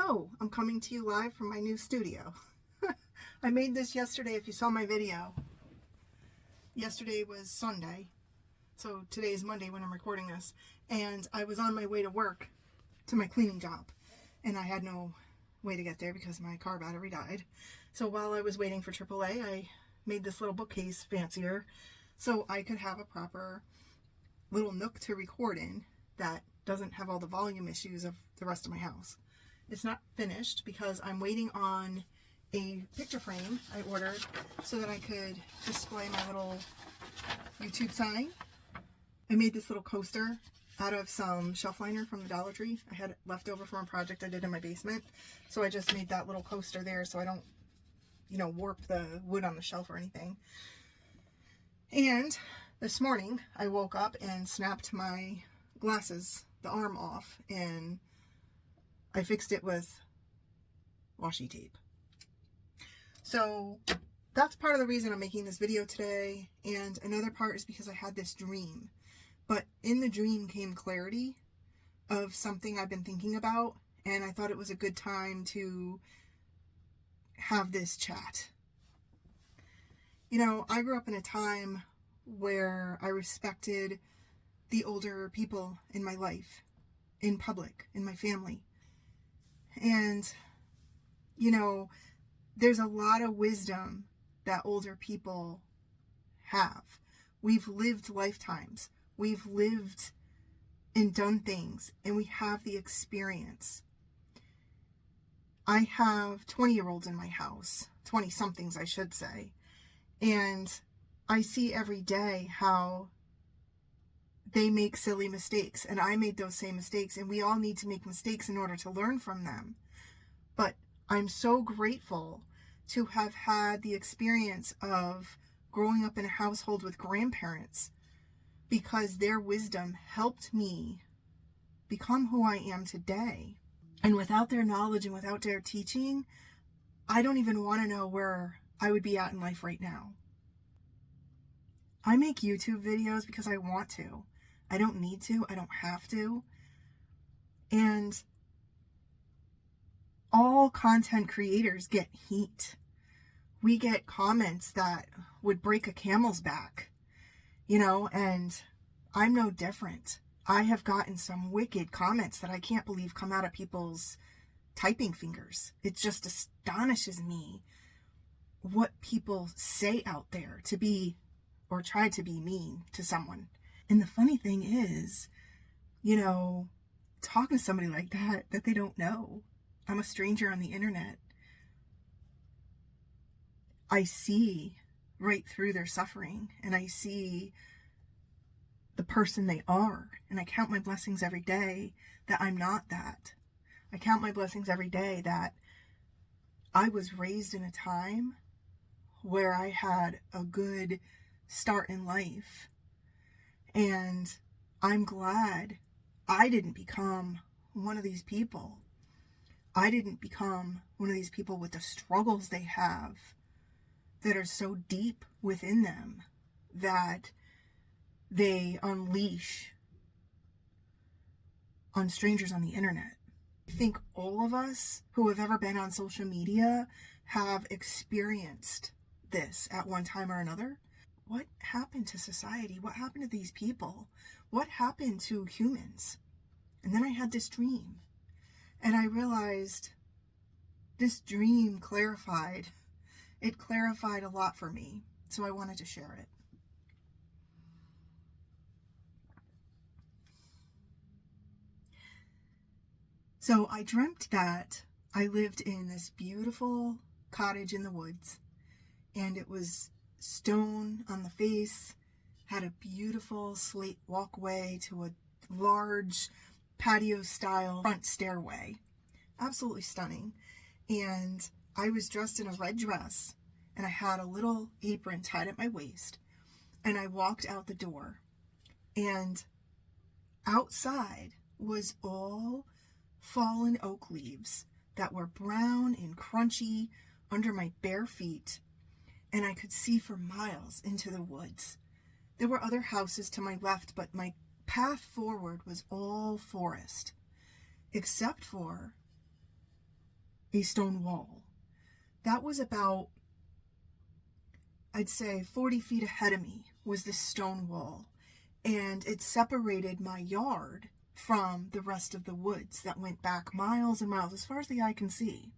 Hello, I'm coming to you live from my new studio. I made this yesterday if you saw my video. Yesterday was Sunday, so today is Monday when I'm recording this. And I was on my way to work to my cleaning job. And I had no way to get there because my car battery died. So while I was waiting for AAA, I made this little bookcase fancier so I could have a proper little nook to record in that doesn't have all the volume issues of the rest of my house. It's not finished because I'm waiting on a picture frame I ordered so that I could display my little YouTube sign. I made this little coaster out of some shelf liner from the Dollar Tree. I had it left over from a project I did in my basement. So I just made that little coaster there so I don't, warp the wood on the shelf or anything. And this morning I woke up and snapped my glasses, the arm off, and I fixed it with washi tape. So that's part of the reason I'm making this video today. And another part is because I had this dream. But in the dream came clarity of something I've been thinking about. And I thought it was a good time to have this chat. I grew up in a time where I respected the older people in my life, in public, in my family. And, there's a lot of wisdom that older people have. We've lived lifetimes. We've lived and done things, and we have the experience. I have 20-year-olds in my house, 20-somethings, I should say. And I see every day how they make silly mistakes, and I made those same mistakes, and we all need to make mistakes in order to learn from them. But I'm so grateful to have had the experience of growing up in a household with grandparents, because their wisdom helped me become who I am today. And without their knowledge and without their teaching, I don't even want to know where I would be at in life right now. I make YouTube videos because I want to. I don't need to. I don't have to. And all content creators get heat. We get comments that would break a camel's back, and I'm no different. I have gotten some wicked comments that I can't believe come out of people's typing fingers. It just astonishes me what people say out there to be or try to be mean to someone. And the funny thing is, talking to somebody like that they don't know. I'm a stranger on the internet. I see right through their suffering, and I see the person they are. And I count my blessings every day that I'm not that. I count my blessings every day that I was raised in a time where I had a good start in life. And I'm glad I didn't become one of these people. I didn't become one of these people with the struggles they have that are so deep within them that they unleash on strangers on the internet. I think all of us who have ever been on social media have experienced this at one time or another. What happened to society? What happened to these people? What happened to humans? And then I had this dream. And I realized this dream clarified. It clarified a lot for me. So I wanted to share it. So I dreamt that I lived in this beautiful cottage in the woods. And it was stone on the face, had a beautiful slate walkway to a large patio-style front stairway. Absolutely stunning. And I was dressed in a red dress, and I had a little apron tied at my waist. And I walked out the door. And outside was all fallen oak leaves that were brown and crunchy under my bare feet. And I could see for miles into the woods. There were other houses to my left, but my path forward was all forest, except for a stone wall. That was about, I'd say 40 feet ahead of me was this stone wall. And it separated my yard from the rest of the woods that went back miles and miles, as far as the eye can see.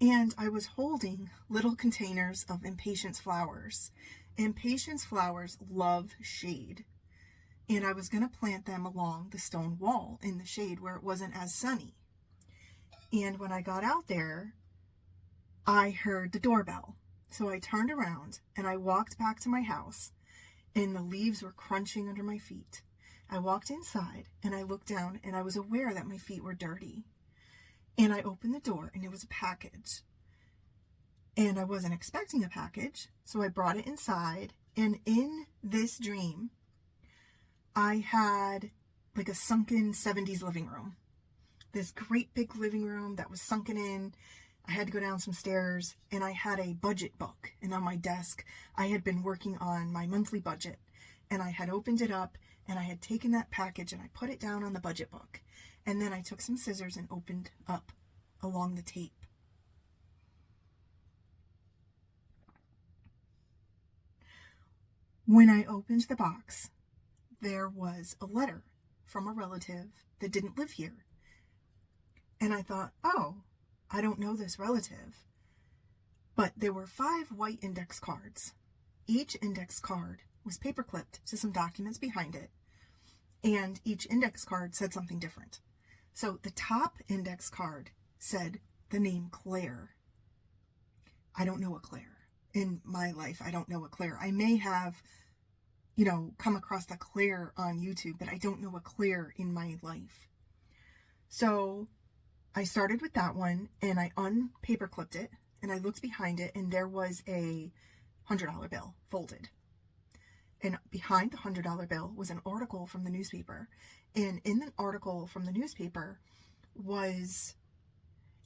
And I was holding little containers of impatiens flowers. Impatiens flowers love shade. And I was going to plant them along the stone wall in the shade where it wasn't as sunny. And when I got out there, I heard the doorbell. So I turned around and I walked back to my house, and the leaves were crunching under my feet. I walked inside and I looked down, and I was aware that my feet were dirty. And I opened the door, and it was a package. And I wasn't expecting a package, so I brought it inside. And in this dream, I had like a sunken 70s living room. This great big living room that was sunken in. I had to go down some stairs, and I had a budget book, and on my desk I had been working on my monthly budget, and I had opened it up, and I had taken that package and I put it down on the budget book, and then I took some scissors and opened up along the tape. When I opened the box, there was a letter from a relative that didn't live here, and I thought, oh, I don't know this relative. But there were 5 white index cards. Each index card was paper clipped to some documents behind it, and each index card said something different. So the top index card said the name Claire. I don't know a Claire. In my life, I don't know a Claire. I may have, come across a Claire on YouTube, but I don't know a Claire in my life. So I started with that one, and I unpaper clipped it, and I looked behind it, and there was a $100 bill folded. And behind the $100 bill was an article from the newspaper. And in the article from the newspaper was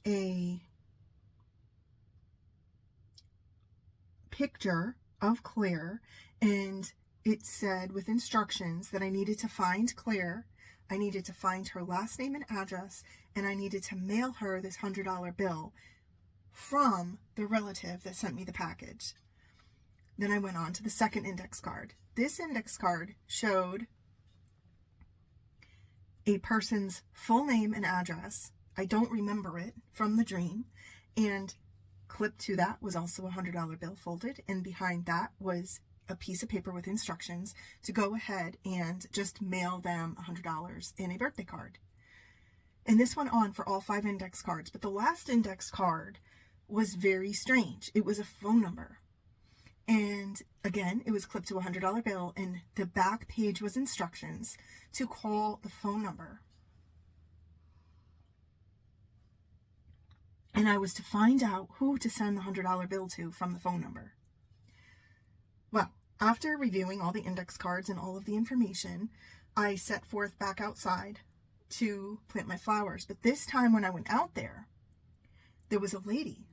a picture of Claire, and it said with instructions that I needed to find Claire, I needed to find her last name and address, and I needed to mail her this $100 bill from the relative that sent me the package. Then I went on to the second index card. This index card showed a person's full name and address. I don't remember it from the dream. And clipped to that was also a $100 bill folded, and behind that was a piece of paper with instructions to go ahead and just mail them $100 in a birthday card. And this went on for all 5 index cards, but the last index card was very strange. It was a phone number. And again, it was clipped to a $100 bill, and the back page was instructions to call the phone number. And I was to find out who to send the $100 bill to from the phone number. Well, after reviewing all the index cards and all of the information, I set forth back outside to plant my flowers. But this time when I went out there, there was a lady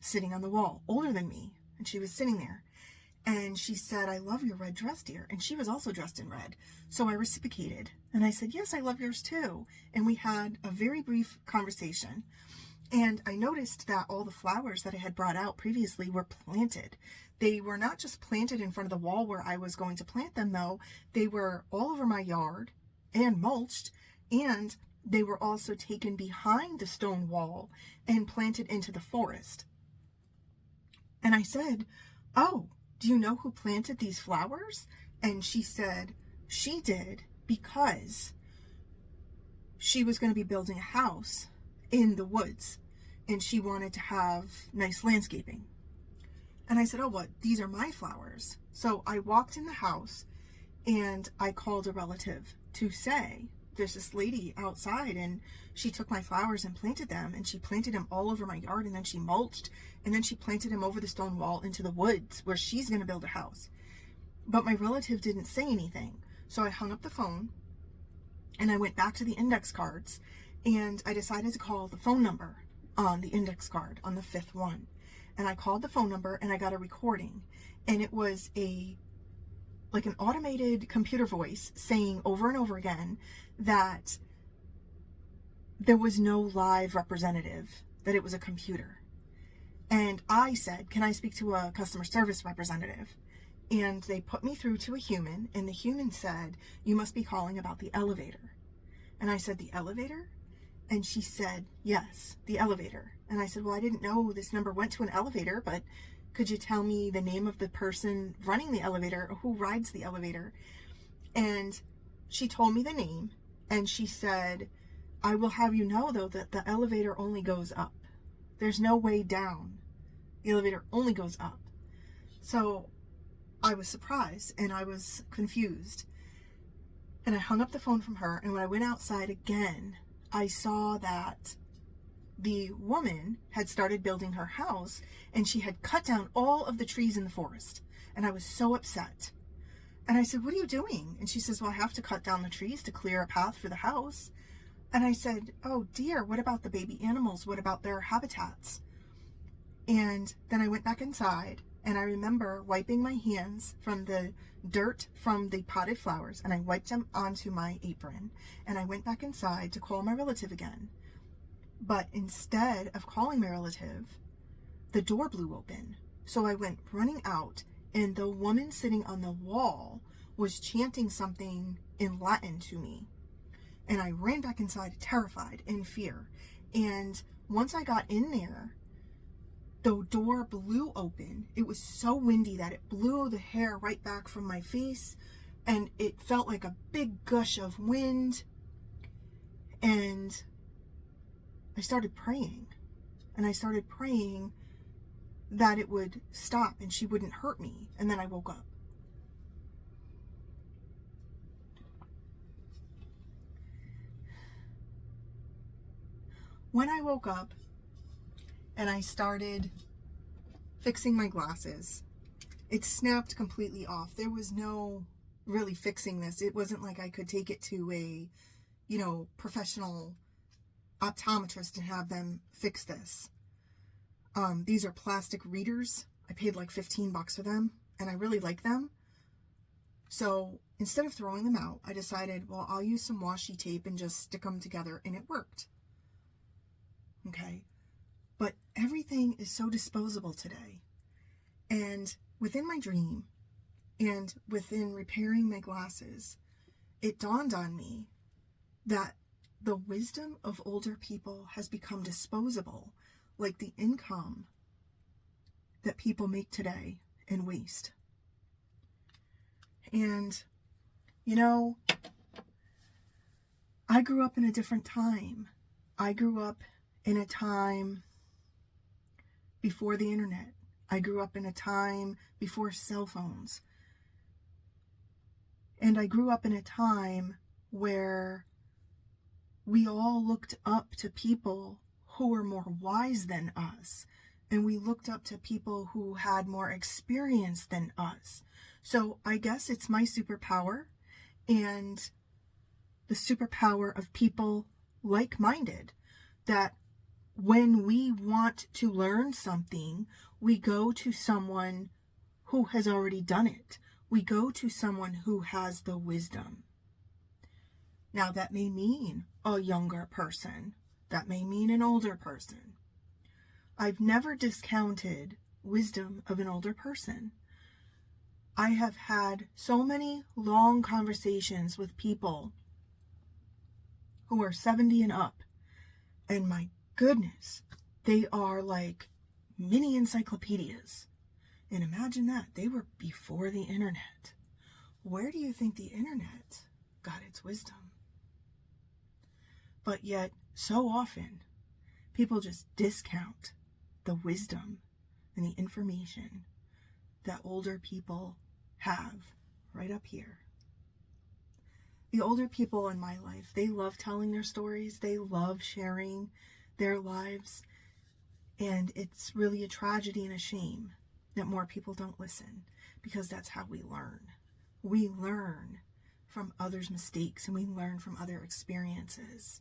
sitting on the wall, older than me, and she was sitting there. And she said, "I love your red dress, dear." And she was also dressed in red. So I reciprocated. And I said, "Yes, I love yours too." And we had a very brief conversation. And I noticed that all the flowers that I had brought out previously were planted. They were not just planted in front of the wall where I was going to plant them, though. They were all over my yard and mulched. And they were also taken behind the stone wall and planted into the forest. And I said, "Oh, do you know who planted these flowers?" And she said she did because she was going to be building a house in the woods and she wanted to have nice landscaping. And I said, "Oh, what? These are my flowers." So I walked in the house and I called a relative to say, "There's this lady outside and she took my flowers and planted them, and she planted them all over my yard, and then she mulched, and then she planted them over the stone wall into the woods where she's going to build a house." But my relative didn't say anything. So I hung up the phone and I went back to the index cards, and I decided to call the phone number on the index card on the 5th one. And I called the phone number and I got a recording, and it was like an automated computer voice saying over and over again that there was no live representative, that it was a computer. And I said, can I speak to a customer service representative? And they put me through to a human, and the human said, you must be calling about the elevator. And I said, the elevator? And she said, yes, the elevator. And I said, well, I didn't know this number went to an elevator, but could you tell me the name of the person running the elevator, or who rides the elevator? And she told me the name, and she said, I will have you know, though, that the elevator only goes up. There's no way down. The elevator only goes up. So I was surprised, and I was confused. And I hung up the phone from her, and when I went outside again, I saw that the woman had started building her house, and she had cut down all of the trees in the forest. And I was so upset. And I said, what are you doing? And she says, well, I have to cut down the trees to clear a path for the house. And I said, oh dear, what about the baby animals? What about their habitats? And then I went back inside, and I remember wiping my hands from the dirt from the potted flowers, and I wiped them onto my apron, and I went back inside to call my relative again. But instead of calling my relative, the door blew open. So I went running out, and the woman sitting on the wall was chanting something in Latin to me. And I ran back inside, terrified, in fear. And once I got in there, the door blew open. It was so windy that it blew the hair right back from my face, and it felt like a big gush of wind. And I started praying, and I started praying that it would stop and she wouldn't hurt me. And then I woke up. When I woke up and I started fixing my glasses, it snapped completely off. There was no really fixing this. It wasn't like I could take it to a, professional optometrist and have them fix this. These are plastic readers. I paid like $15 for them, and I really like them. So instead of throwing them out, I decided, well, I'll use some washi tape and just stick them together, and it worked. Okay. But everything is so disposable today. And within my dream and within repairing my glasses, it dawned on me that the wisdom of older people has become disposable, like the income that people make today and waste. And, I grew up in a different time. I grew up in a time before the internet. I grew up in a time before cell phones. And I grew up in a time where we all looked up to people who were more wise than us. And we looked up to people who had more experience than us. So I guess it's my superpower, and the superpower of people like-minded, that when we want to learn something, we go to someone who has already done it. We go to someone who has the wisdom. Now, that may mean a younger person. That may mean an older person. I've never discounted wisdom of an older person. I have had so many long conversations with people who are 70 and up, and my goodness, they are like mini encyclopedias. And imagine that, they were before the internet. Where do you think the internet got its wisdom? But yet, so often, people just discount the wisdom and the information that older people have right up here. The older people in my life, they love telling their stories. They love sharing their lives. And it's really a tragedy and a shame that more people don't listen, because that's how we learn. We learn from others' mistakes, and we learn from other experiences.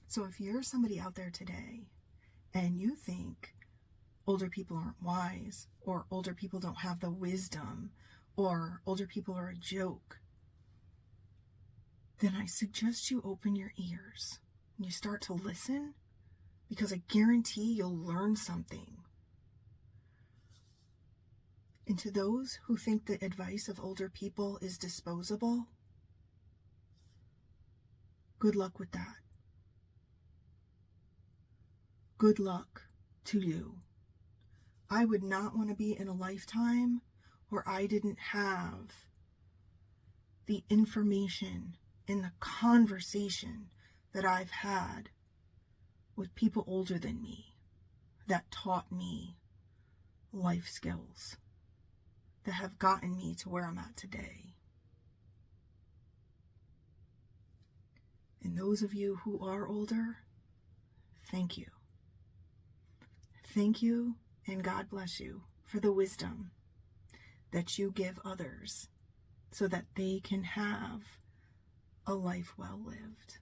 So if you're somebody out there today and you think older people aren't wise, or older people don't have the wisdom, or older people are a joke, then I suggest you open your ears and you start to listen, because I guarantee you'll learn something. And to those who think the advice of older people is disposable, good luck with that. Good luck to you. I would not want to be in a lifetime where I didn't have the information and the conversation that I've had with people older than me that taught me life skills that have gotten me to where I'm at today. And those of you who are older, thank you. Thank you, and God bless you for the wisdom that you give others so that they can have a life well lived.